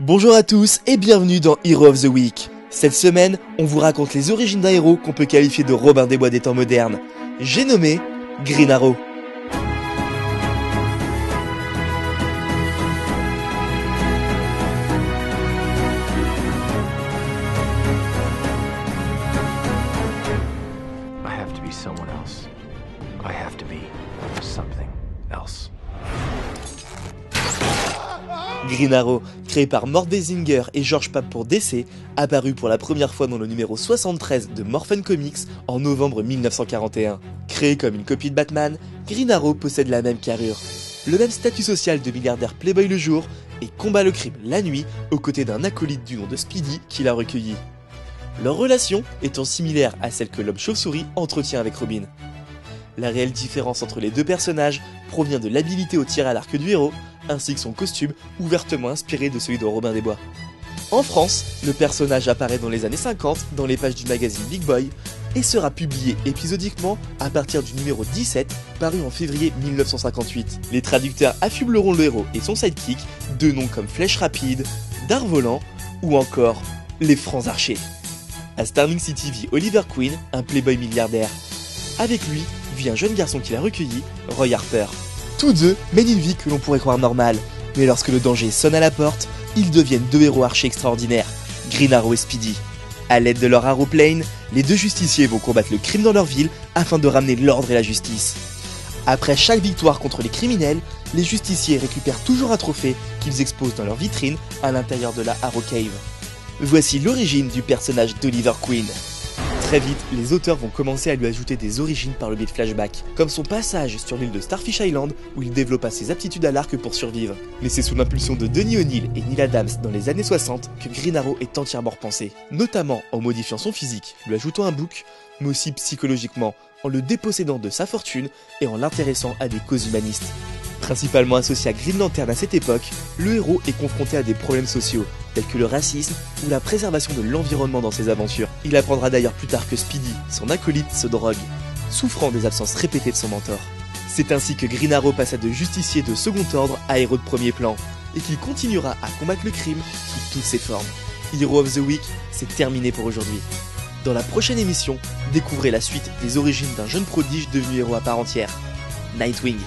Bonjour à tous et bienvenue dans Hero of the Week. Cette semaine, on vous raconte les origines d'un héros qu'on peut qualifier de Robin des Bois des temps modernes. J'ai nommé Green Arrow. I have to be someone else. I have to be something else. Green Arrow, créé par Mort Basinger et George Papp pour DC, apparu pour la première fois dans le numéro 73 de Morphin Comics en novembre 1941. Créé comme une copie de Batman, Green Arrow possède la même carrure, le même statut social de milliardaire playboy le jour et combat le crime la nuit aux côtés d'un acolyte du nom de Speedy qui l'a recueilli. Leur relation étant similaire à celle que l'homme chauve-souris entretient avec Robin. La réelle différence entre les deux personnages provient de l'habilité au tir à l'arc du héros, ainsi que son costume ouvertement inspiré de celui de Robin des Bois. En France, le personnage apparaît dans les années 50 dans les pages du magazine Big Boy et sera publié épisodiquement à partir du numéro 17 paru en février 1958. Les traducteurs affubleront le héros et son sidekick de noms comme Flèche Rapide, Dard Volant ou encore les Francs Archers. À Starling City vit Oliver Queen, un playboy milliardaire. Avec lui vit un jeune garçon qu'il a recueilli, Roy Harper. Tous deux mènent une vie que l'on pourrait croire normale, mais lorsque le danger sonne à la porte, ils deviennent deux héros archers extraordinaires, Green Arrow et Speedy. À l'aide de leur Arrowplane, les deux justiciers vont combattre le crime dans leur ville afin de ramener l'ordre et la justice. Après chaque victoire contre les criminels, les justiciers récupèrent toujours un trophée qu'ils exposent dans leur vitrine à l'intérieur de la Arrow Cave. Voici l'origine du personnage d'Oliver Queen. Très vite, les auteurs vont commencer à lui ajouter des origines par le biais de flashbacks, comme son passage sur l'île de Starfish Island où il développa ses aptitudes à l'arc pour survivre. Mais c'est sous l'impulsion de Denny O'Neil et Neil Adams dans les années 60 que Green Arrow est entièrement repensé, notamment en modifiant son physique, lui ajoutant un bouc, mais aussi psychologiquement, en le dépossédant de sa fortune et en l'intéressant à des causes humanistes. Principalement associé à Green Lantern à cette époque, le héros est confronté à des problèmes sociaux, tels que le racisme ou la préservation de l'environnement dans ses aventures. Il apprendra d'ailleurs plus tard que Speedy, son acolyte, se drogue, souffrant des absences répétées de son mentor. C'est ainsi que Green Arrow passa de justicier de second ordre à héros de premier plan, et qu'il continuera à combattre le crime sous toutes ses formes. Hero of the Week, c'est terminé pour aujourd'hui. Dans la prochaine émission, découvrez la suite des origines d'un jeune prodige devenu héros à part entière, Nightwing.